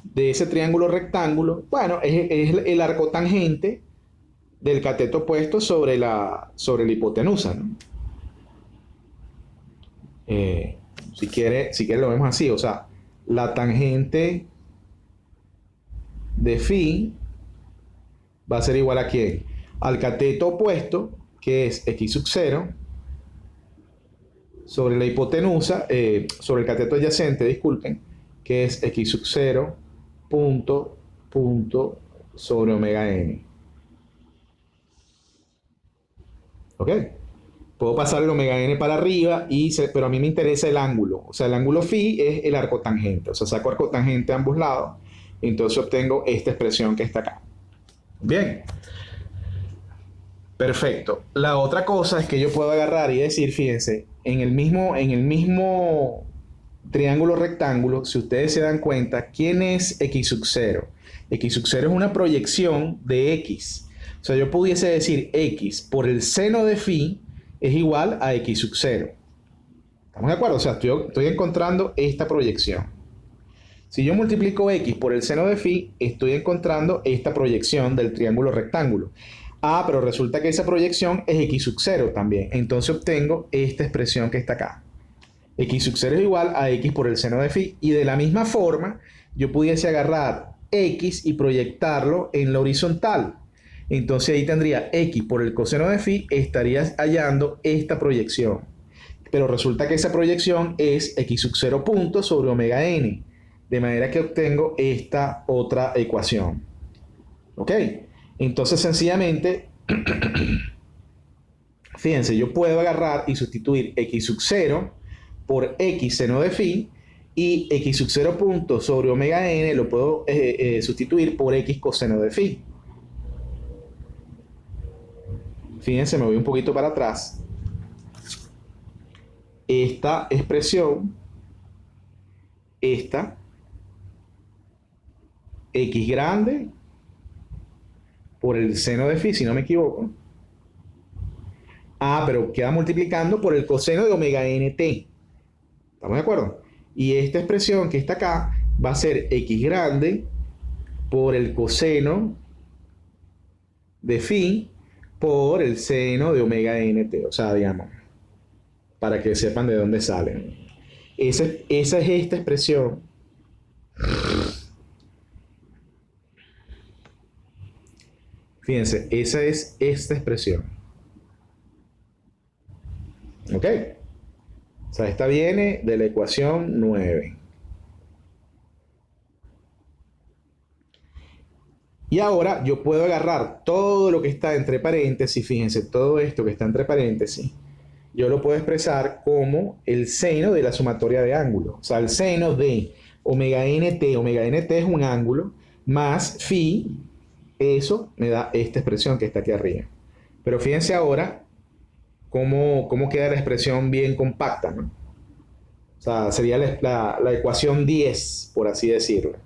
de ese triángulo rectángulo, bueno, es el arco tangente del cateto opuesto sobre la hipotenusa, ¿no? Si quiere lo vemos así, o sea, la tangente de phi va a ser igual a ¿quién? Al cateto opuesto, que es x sub 0, sobre la hipotenusa, sobre el cateto adyacente, disculpen, que es x sub 0 punto sobre omega n. ¿Ok? Puedo pasar el omega n para arriba, pero a mí me interesa el ángulo. O sea, el ángulo phi es el arco tangente. O sea, saco arco tangente a ambos lados. Entonces obtengo esta expresión que está acá. Bien. Perfecto. La otra cosa es que yo puedo agarrar y decir, fíjense, en el mismo triángulo rectángulo, si ustedes se dan cuenta, ¿quién es x sub 0? X sub 0 es una proyección de x. O sea, yo pudiese decir x por el seno de phi es igual a x sub 0. ¿Estamos de acuerdo? O sea, estoy encontrando esta proyección. Si yo multiplico x por el seno de phi, estoy encontrando esta proyección del triángulo rectángulo. Ah, pero resulta que esa proyección es x sub 0 también. Entonces obtengo esta expresión que está acá. X sub 0 es igual a x por el seno de phi. Y de la misma forma, yo pudiese agarrar x y proyectarlo en la horizontal. Entonces ahí tendría x por el coseno de phi, estarías hallando esta proyección. Pero resulta que esa proyección es x sub 0 punto sobre omega n. De manera que obtengo esta otra ecuación. ¿Ok? Entonces sencillamente, fíjense, yo puedo agarrar y sustituir x sub 0 por x seno de phi y x sub 0 punto sobre omega n lo puedo sustituir por x coseno de phi. Fíjense, me voy un poquito para atrás. Esta expresión, esta x grande por el seno de phi, si no me equivoco. Ah, pero queda multiplicando por el coseno de omega nt. ¿Estamos de acuerdo? Y esta expresión que está acá va a ser x grande por el coseno de phi por el seno de omega nt. O sea, digamos, para que sepan de dónde salen. Esa es esta expresión. Fíjense, esa es esta expresión. ¿Ok? O sea, esta viene de la ecuación 9. Y ahora yo puedo agarrar todo lo que está entre paréntesis, fíjense, todo esto que está entre paréntesis, yo lo puedo expresar como el seno de la sumatoria de ángulos. O sea, el seno de omega nt es un ángulo, más phi, eso me da esta expresión que está aquí arriba. Pero fíjense ahora cómo queda la expresión bien compacta, ¿no? O sea, sería la ecuación 10, por así decirlo.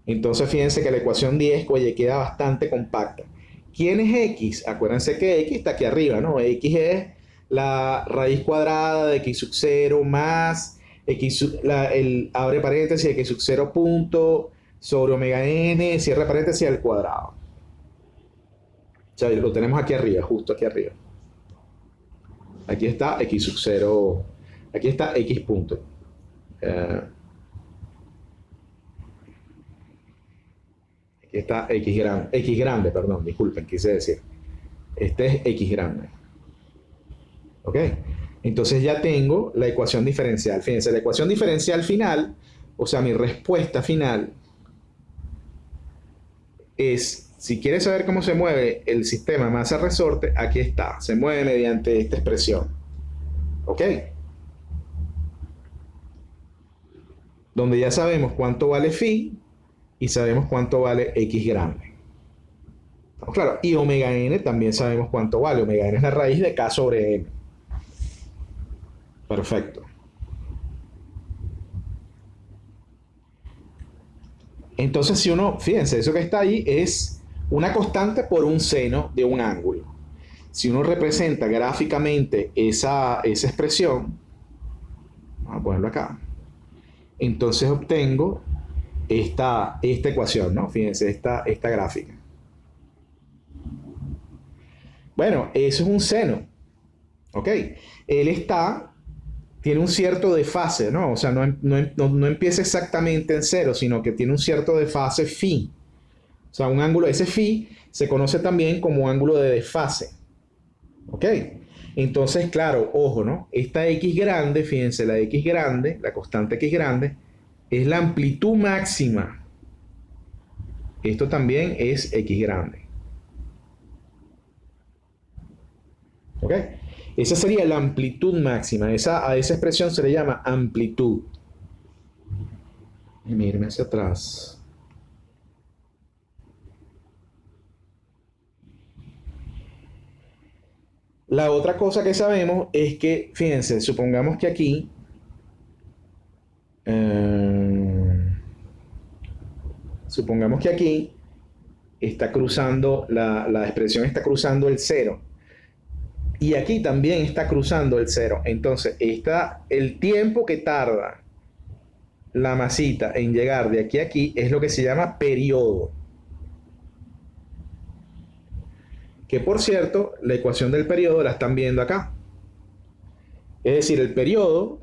Entonces fíjense que la ecuación 10, oye, queda bastante compacta. ¿Quién es x? Acuérdense que x está aquí arriba, ¿no? X es la raíz cuadrada de x sub 0 más el abre paréntesis de x sub 0 punto sobre omega n, cierra paréntesis al cuadrado. O sea, lo tenemos aquí arriba, justo aquí arriba. Aquí está x sub 0, aquí está x punto. Aquí está x grande, perdón, disculpen, quise decir. Este es x grande. ¿Ok? Entonces ya tengo la ecuación diferencial. Fíjense, la ecuación diferencial final, o sea, mi respuesta final es, si quieres saber cómo se mueve el sistema masa-resorte, aquí está. Se mueve mediante esta expresión. ¿Ok? Donde ya sabemos cuánto vale phi y sabemos cuánto vale x grande. Claro, y omega n también sabemos cuánto vale. Omega n es la raíz de k sobre n. Perfecto. Entonces, si uno, fíjense, eso que está ahí es una constante por un seno de un ángulo. Si uno representa gráficamente esa expresión, vamos a ponerlo acá, entonces obtengo esta ecuación, ¿no? Fíjense, esta gráfica. Bueno, eso es un seno, ¿ok? Él tiene un cierto desfase, ¿no? O sea, no empieza exactamente en cero, sino que tiene un cierto desfase phi. O sea, un ángulo, ese phi se conoce también como ángulo de desfase. ¿Ok? Entonces, claro, ojo, ¿no? Esta x grande, fíjense, la x grande, la constante x grande, es la amplitud máxima. Esto también es x grande. ¿Ok? Esa sería la amplitud máxima. A esa expresión se le llama amplitud. Y irme hacia atrás. La otra cosa que sabemos es que, fíjense, supongamos que aquí, eh, supongamos que aquí está cruzando, la expresión está cruzando el cero. Y aquí también está cruzando el cero. Entonces, el tiempo que tarda la masita en llegar de aquí a aquí es lo que se llama periodo. Que por cierto, la ecuación del periodo la están viendo acá. Es decir, el periodo,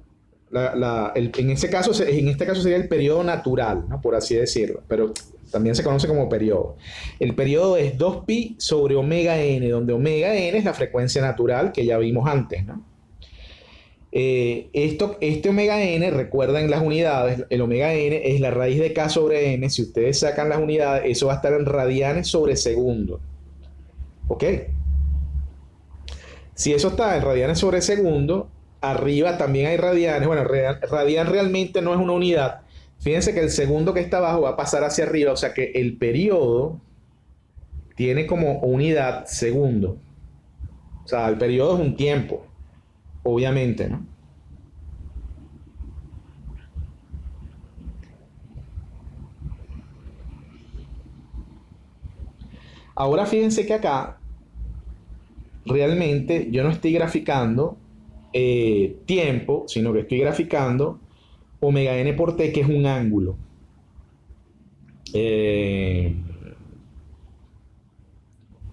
en este caso sería el periodo natural, ¿no? Por así decirlo, pero también se conoce como periodo. El periodo es 2pi sobre omega n, donde omega n es la frecuencia natural que ya vimos antes, ¿no? Este omega n, recuerden las unidades, el omega n es la raíz de k sobre n. Si ustedes sacan las unidades, eso va a estar en radianes sobre segundo. ¿Ok? Si eso está en radianes sobre segundo, arriba también hay radianes. Bueno, radian realmente no es una unidad. Fíjense que el segundo que está abajo va a pasar hacia arriba, o sea que el periodo tiene como unidad segundo. O sea, el periodo es un tiempo, obviamente, ¿no? Ahora fíjense que acá realmente yo no estoy graficando tiempo, sino que estoy graficando omega n por t, que es un ángulo.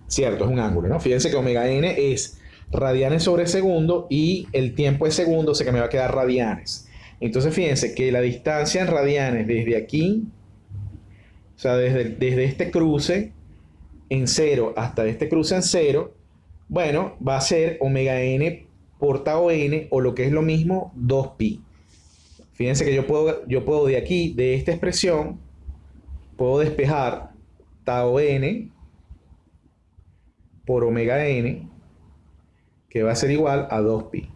Cierto, es un ángulo, ¿no? Fíjense que omega n es radianes sobre segundo y el tiempo es segundo, o sea que me va a quedar radianes. Entonces fíjense que la distancia en radianes desde aquí, o sea, desde este cruce en cero hasta este cruce en cero, bueno, va a ser omega n por tau n, o lo que es lo mismo, 2pi. Fíjense que yo puedo de aquí, de esta expresión, puedo despejar tau n por omega n, que va a ser igual a 2pi.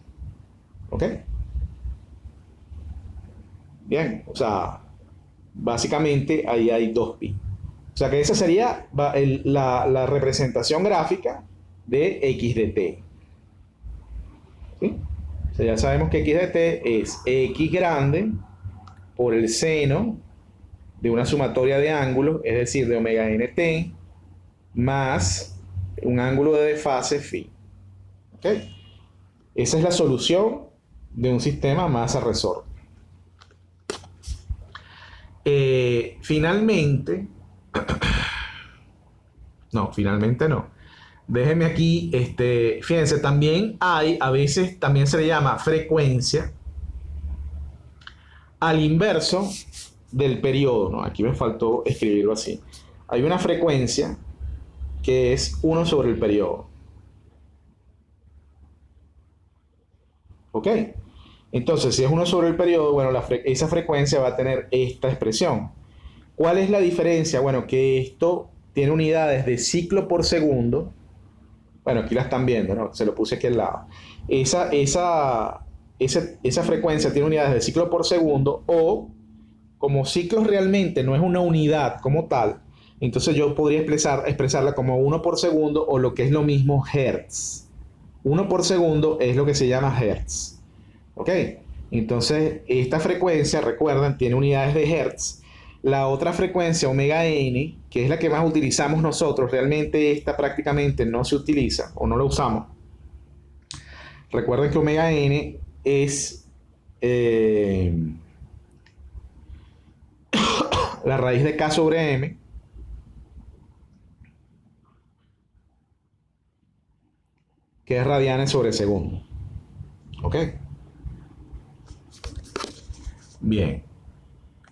¿Ok? Bien, o sea, básicamente ahí hay 2pi. O sea que esa sería la representación gráfica de x de t. ¿Sí? O sea, ya sabemos que x de t es x grande por el seno de una sumatoria de ángulos, es decir, de omega nt, más un ángulo de desfase phi. ¿Ok? Esa es la solución de un sistema masa-resorte. Finalmente no. Déjenme aquí, fíjense, también a veces también se le llama frecuencia al inverso del periodo, ¿no? Aquí me faltó escribirlo así. Hay una frecuencia que es 1 sobre el periodo. ¿Ok? Entonces, si es 1 sobre el periodo, bueno, esa frecuencia va a tener esta expresión. ¿Cuál es la diferencia? Bueno, que esto tiene unidades de ciclo por segundo. Bueno, aquí la están viendo, ¿no? Se lo puse aquí al lado. Esa frecuencia tiene unidades de ciclo por segundo, o como ciclos realmente no es una unidad como tal, entonces yo podría expresarla como 1 por segundo, o lo que es lo mismo, hertz. 1 por segundo es lo que se llama hertz. ¿Ok? Entonces, esta frecuencia, recuerden, tiene unidades de hertz. La otra frecuencia, omega n, que es la que más utilizamos nosotros, realmente esta prácticamente no se utiliza o no la usamos. Recuerden que omega n es la raíz de k sobre m, que es radianes sobre segundo. ¿Ok? Bien.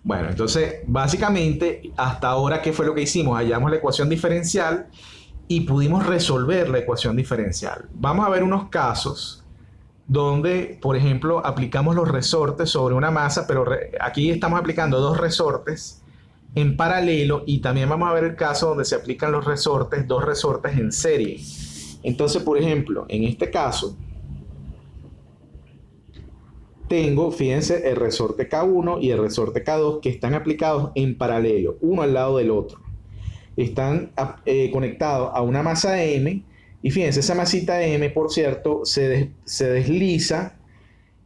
Bueno, entonces, básicamente, hasta ahora, ¿qué fue lo que hicimos? Hallamos la ecuación diferencial y pudimos resolver la ecuación diferencial. Vamos a ver unos casos donde, por ejemplo, aplicamos los resortes sobre una masa, pero aquí estamos aplicando dos resortes en paralelo, y también vamos a ver el caso donde se aplican dos resortes en serie. Entonces, por ejemplo, en este caso, tengo, fíjense, el resorte K1 y el resorte K2 que están aplicados en paralelo, uno al lado del otro. Están conectados a una masa M Y fíjense, esa masita M, por cierto, se desliza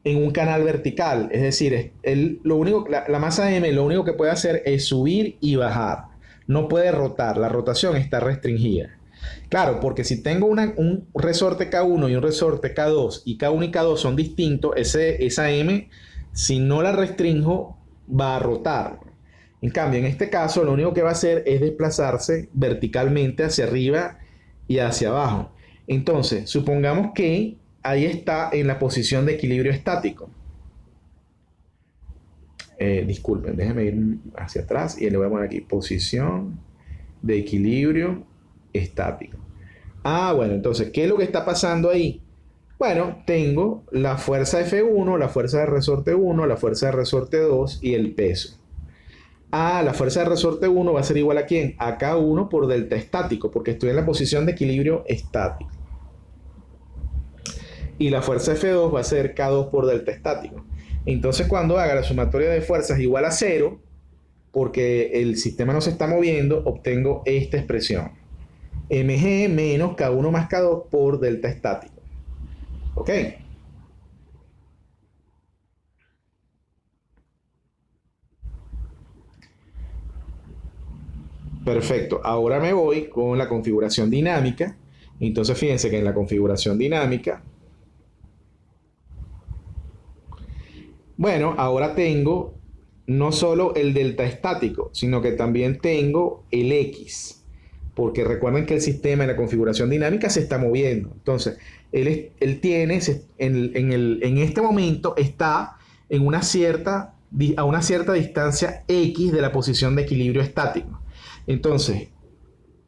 en un canal vertical. Es decir, la masa M lo único que puede hacer es subir y bajar. No puede rotar. La rotación está restringida. Claro, porque si tengo un resorte K1 y un resorte K2 y K1 y K2 son distintos, esa M, si no la restringo, va a rotar. En cambio, en este caso, lo único que va a hacer es desplazarse verticalmente hacia arriba y hacia abajo. Entonces, supongamos que ahí está en la posición de equilibrio estático. Disculpen, déjenme ir hacia atrás y le voy a poner aquí posición de equilibrio estático. Bueno, entonces, ¿qué es lo que está pasando ahí? Bueno, tengo la fuerza F1, la fuerza de resorte 1, la fuerza de resorte 2 y el peso. La fuerza de resorte 1 va a ser igual a ¿quién? A K1 por delta estático, porque estoy en la posición de equilibrio estático. Y la fuerza F2 va a ser K2 por delta estático. Entonces, cuando haga la sumatoria de fuerzas igual a 0, porque el sistema no se está moviendo, obtengo esta expresión. mg menos K1 más K2 por delta estático. ¿Ok? Perfecto. Ahora me voy con la configuración dinámica. Entonces, fíjense que en la configuración dinámica, bueno, ahora tengo no solo el delta estático, sino que también tengo el X. Porque recuerden que el sistema en la configuración dinámica se está moviendo. Entonces, él tiene, en este momento está en a una cierta distancia X de la posición de equilibrio estático. Entonces,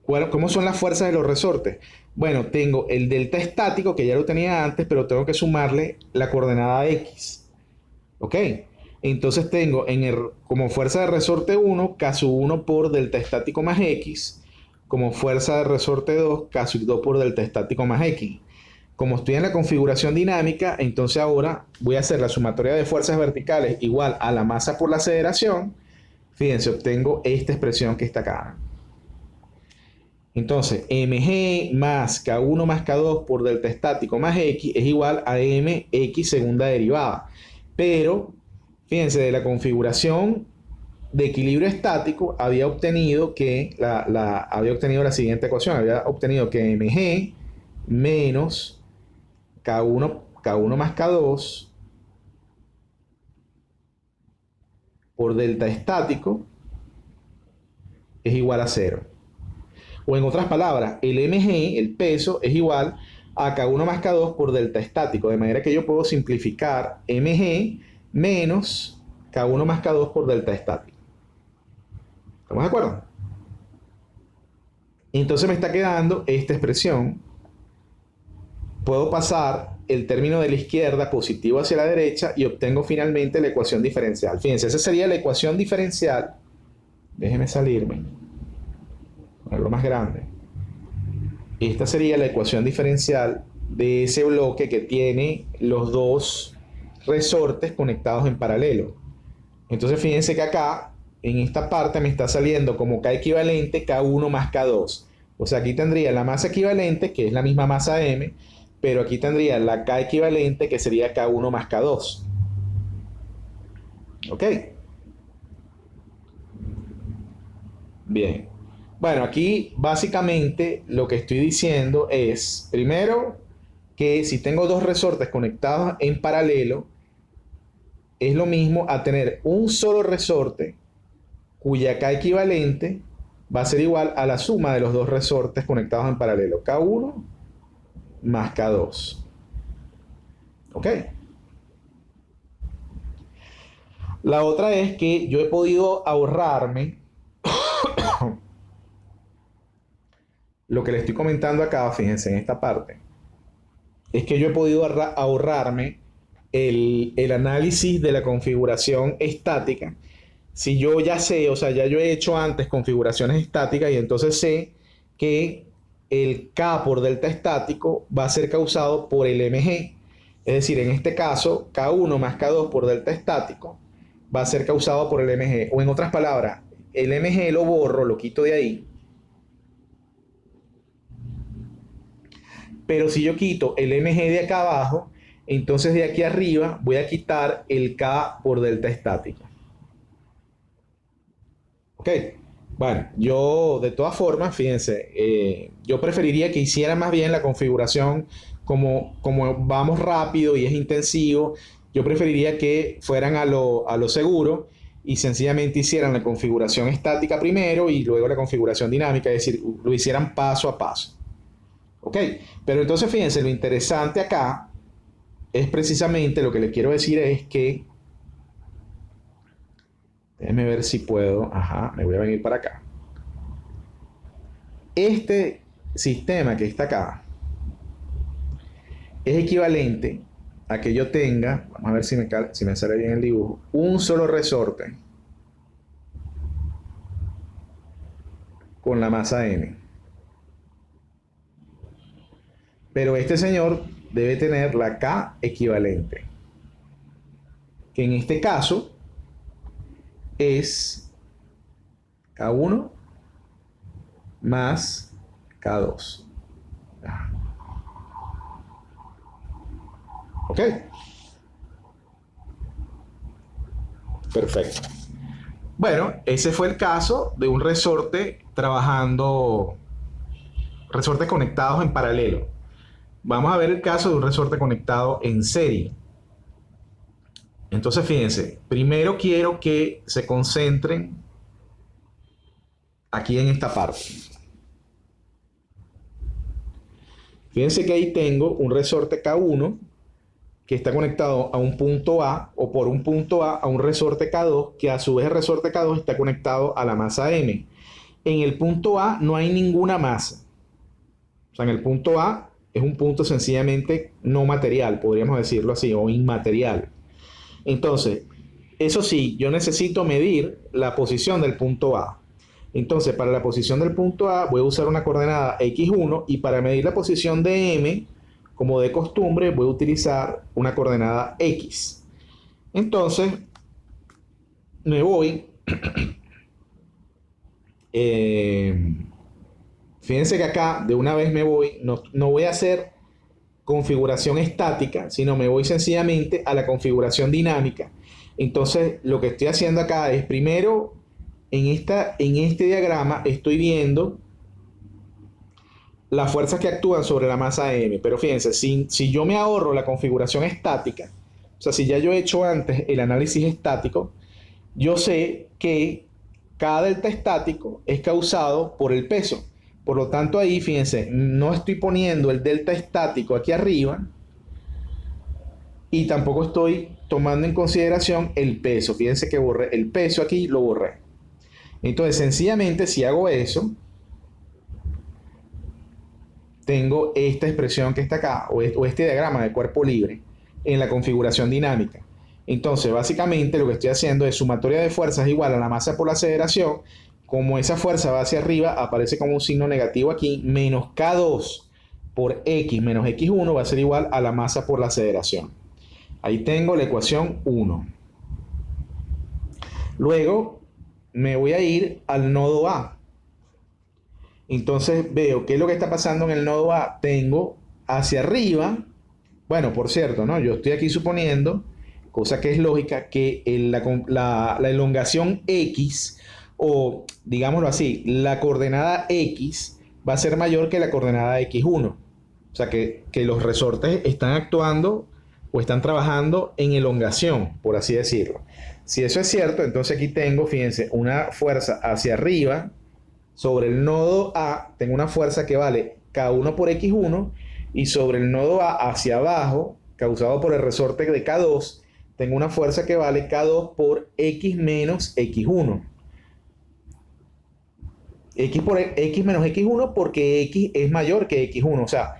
¿cómo son las fuerzas de los resortes? Bueno, tengo el delta estático, que ya lo tenía antes, pero tengo que sumarle la coordenada X. ¿Ok? Entonces tengo como fuerza de resorte 1, K sub 1 por delta estático más X. Como fuerza de resorte 2, K sub 2 por delta estático más X. Como estoy en la configuración dinámica, entonces ahora voy a hacer la sumatoria de fuerzas verticales igual a la masa por la aceleración. Fíjense, obtengo esta expresión que está acá. Entonces, mg más K1 más K2 por delta estático más X es igual a mx segunda derivada. Pero, fíjense, de la configuración de equilibrio estático había obtenido la siguiente ecuación. Había obtenido que mg menos K1 más K2 por delta estático es igual a 0. O en otras palabras, el mg, el peso, es igual a K1 más K2 por delta estático. De manera que yo puedo simplificar mg menos K1 más K2 por delta estático. ¿Estamos de acuerdo? Entonces me está quedando esta expresión. Puedo pasar el término de la izquierda positivo hacia la derecha y obtengo finalmente la ecuación diferencial. Fíjense, esa sería la ecuación diferencial. Déjenme salirme. Ponerlo más grande. Esta sería la ecuación diferencial de ese bloque que tiene los dos resortes conectados en paralelo. Entonces fíjense que acá, en esta parte, me está saliendo como K equivalente K1 más K2. O sea, aquí tendría la masa equivalente, que es la misma masa M, pero aquí tendría la K equivalente, que sería K1 más K2. ¿Ok? Bien. Bueno, aquí básicamente lo que estoy diciendo es, primero, que si tengo dos resortes conectados en paralelo, es lo mismo a tener un solo resorte cuya K equivalente va a ser igual a la suma de los dos resortes conectados en paralelo, K1 más K2. ¿Ok? La otra es que yo he podido ahorrarme lo que le estoy comentando acá, fíjense en esta parte, es que yo he podido ahorrarme el análisis de la configuración estática. Si yo ya sé, o sea, ya yo he hecho antes configuraciones estáticas y entonces sé que el K por delta estático va a ser causado por el mg. Es decir, en este caso, K1 más K2 por delta estático va a ser causado por el mg. O en otras palabras, el mg lo borro, lo quito de ahí. Pero si yo quito el mg de acá abajo, entonces de aquí arriba voy a quitar el K por delta estática. ¿Ok? Bueno, yo de todas formas, fíjense, yo preferiría que hicieran más bien la configuración como vamos rápido y es intensivo. Yo preferiría que fueran a lo seguro y sencillamente hicieran la configuración estática primero y luego la configuración dinámica, es decir, lo hicieran paso a paso. ¿Ok? Pero entonces fíjense, lo interesante acá es precisamente lo que les quiero decir es que, déjenme ver si puedo, ajá, me voy a venir para acá. Este sistema que está acá es equivalente a que yo tenga, vamos a ver si me sale bien el dibujo, un solo resorte con la masa m. Pero este señor debe tener la K equivalente, que en este caso es K1 más K2. ¿Ok? Perfecto. Bueno, ese fue el caso de un resorte trabajando, resortes conectados en paralelo. Vamos a ver el caso de un resorte conectado en serie. Entonces, fíjense, primero quiero que se concentren aquí en esta parte. Fíjense que ahí tengo un resorte K1 que está conectado a un punto A o por un punto A un resorte K2 que a su vez el resorte K2 está conectado a la masa M. En el punto A no hay ninguna masa. O sea, en el punto A es un punto sencillamente no material, podríamos decirlo así, o inmaterial. Entonces, eso sí, yo necesito medir la posición del punto A. Entonces, para la posición del punto A voy a usar una coordenada x1 y para medir la posición de M, como de costumbre, voy a utilizar una coordenada x. Entonces, me voy... fíjense que acá de una vez me voy, no voy a hacer configuración estática, sino me voy sencillamente a la configuración dinámica. Entonces, lo que estoy haciendo acá es primero, en este diagrama estoy viendo las fuerzas que actúan sobre la masa M. Pero fíjense, si yo me ahorro la configuración estática, o sea, si ya yo he hecho antes el análisis estático, yo sé que cada delta estático es causado por el peso. Por lo tanto, ahí, fíjense, no estoy poniendo el delta estático aquí arriba y tampoco estoy tomando en consideración el peso. Fíjense que borré el peso aquí, lo borré. Entonces, sencillamente, si hago eso, tengo esta expresión que está acá, o este diagrama de cuerpo libre, en la configuración dinámica. Entonces, básicamente lo que estoy haciendo es sumatoria de fuerzas igual a la masa por la aceleración. Como esa fuerza va hacia arriba, aparece como un signo negativo aquí, menos K2 por X menos X1 va a ser igual a la masa por la aceleración. Ahí tengo la ecuación 1. Luego me voy a ir al nodo A. Entonces veo qué es lo que está pasando en el nodo A. Tengo hacia arriba, bueno, por cierto, ¿no? Yo estoy aquí suponiendo, cosa que es lógica, que la elongación X, o digámoslo así, la coordenada X va a ser mayor que la coordenada X1. O sea, que los resortes están actuando o están trabajando en elongación, por así decirlo. Si eso es cierto, entonces aquí tengo, fíjense, una fuerza hacia arriba sobre el nodo A, tengo una fuerza que vale K1 por X1 y sobre el nodo A hacia abajo, causado por el resorte de K2, tengo una fuerza que vale K2 por X menos X1. X por X menos X1 porque X es mayor que X1. O sea,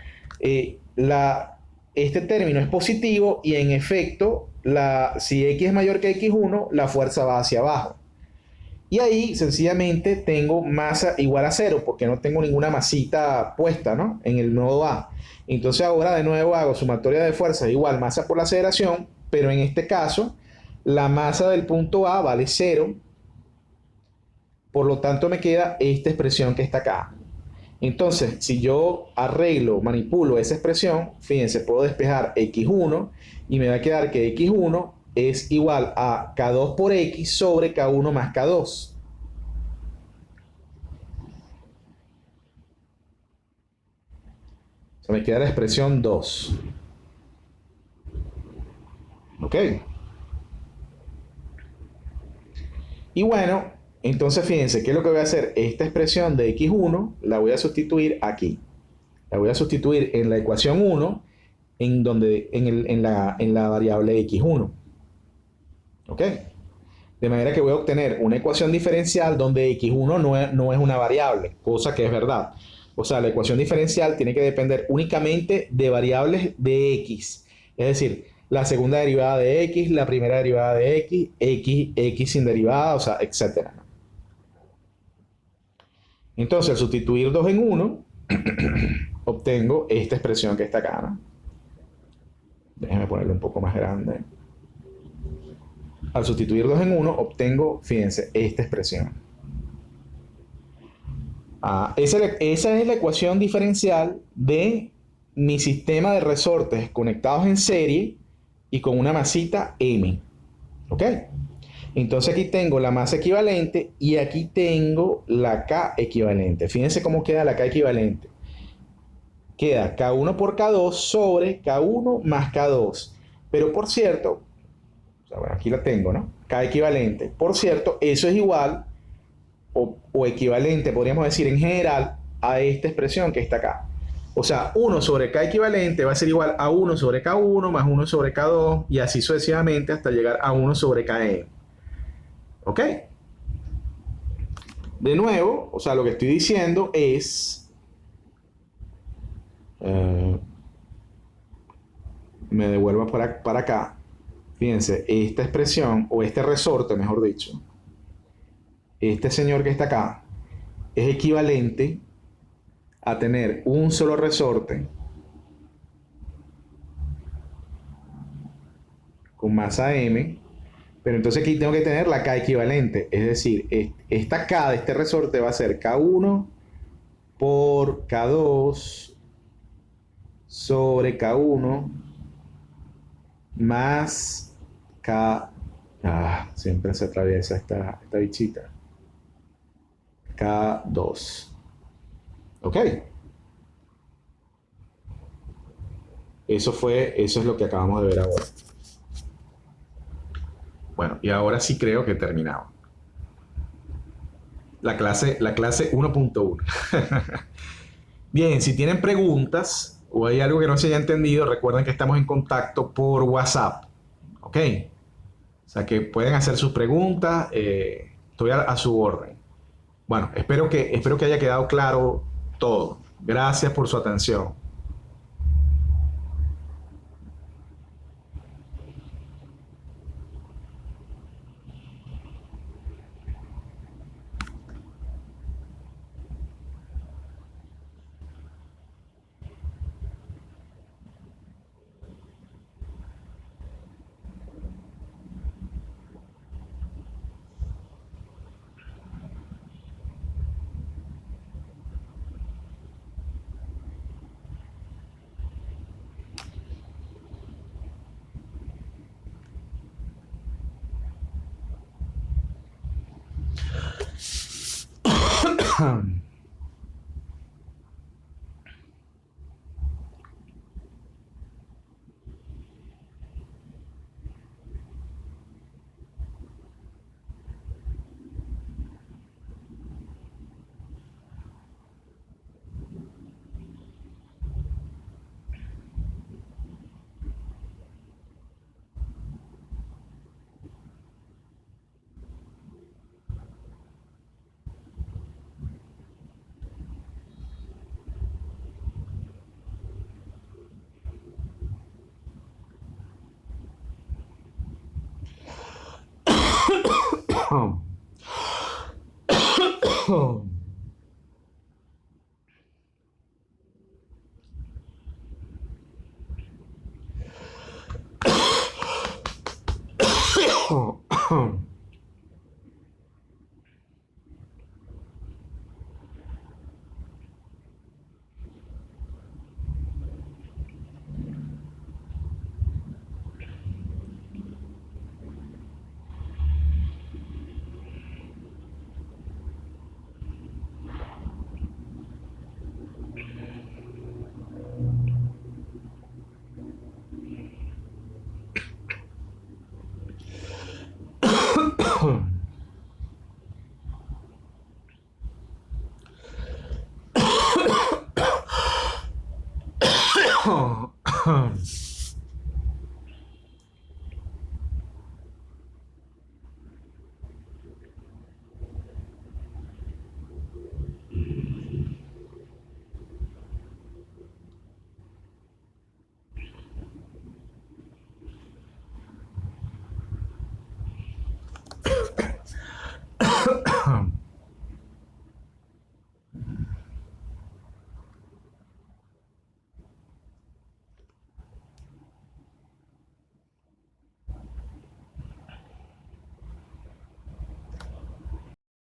este término es positivo y en efecto, si X es mayor que X1, la fuerza va hacia abajo. Y ahí sencillamente tengo masa igual a 0 porque no tengo ninguna masita puesta, ¿no?, en el nodo A. Entonces ahora de nuevo hago sumatoria de fuerzas igual masa por la aceleración, pero en este caso la masa del punto A vale 0. Por lo tanto me queda esta expresión que está acá. Entonces, si yo arreglo, manipulo esa expresión, fíjense, puedo despejar x1 y me va a quedar que x1 es igual a k2 por x sobre k1 más k2. O sea, me queda la expresión 2. ¿Ok? Y bueno, entonces fíjense, ¿qué es lo que voy a hacer? Esta expresión de x1 la voy a sustituir aquí. La voy a sustituir en la ecuación 1 en la variable x1. ¿Ok? De manera que voy a obtener una ecuación diferencial donde x1 no es una variable, cosa que es verdad. O sea, la ecuación diferencial tiene que depender únicamente de variables de x. Es decir, la segunda derivada de x, la primera derivada de x sin derivada, o sea, etc. Entonces, al sustituir 2 en 1, obtengo esta expresión que está acá, ¿no? Déjenme ponerlo un poco más grande. Al sustituir 2 en 1, obtengo, fíjense, esta expresión. Esa es la ecuación diferencial de mi sistema de resortes conectados en serie y con una masita M. ¿Ok? Entonces aquí tengo la masa equivalente y aquí tengo la K equivalente. Fíjense cómo queda la K equivalente. Queda K1 por K2 sobre K1 más K2. Pero por cierto, o sea, bueno, aquí la tengo, ¿no? K equivalente. Por cierto, eso es igual o equivalente, podríamos decir en general, a esta expresión que está acá. O sea, 1 sobre K equivalente va a ser igual a 1 sobre K1 más 1 sobre K2 y así sucesivamente hasta llegar a 1 sobre Km. ¿Ok? De nuevo, o sea, lo que estoy diciendo es... me devuelvo para acá. Fíjense, esta expresión, o este resorte, mejor dicho, este señor que está acá, es equivalente a tener un solo resorte con masa m, pero entonces aquí tengo que tener la K equivalente, es decir, esta K de este resorte va a ser K1 por K2 sobre K1 más K... siempre se atraviesa esta bichita. K2. ¿Ok? Eso es lo que acabamos de ver ahora. Bueno, y ahora sí creo que he terminado. La clase 1.1. Bien, si tienen preguntas o hay algo que no se haya entendido, recuerden que estamos en contacto por WhatsApp. ¿Ok? O sea que pueden hacer sus preguntas. Estoy a su orden. Bueno, espero que haya quedado claro todo. Gracias por su atención.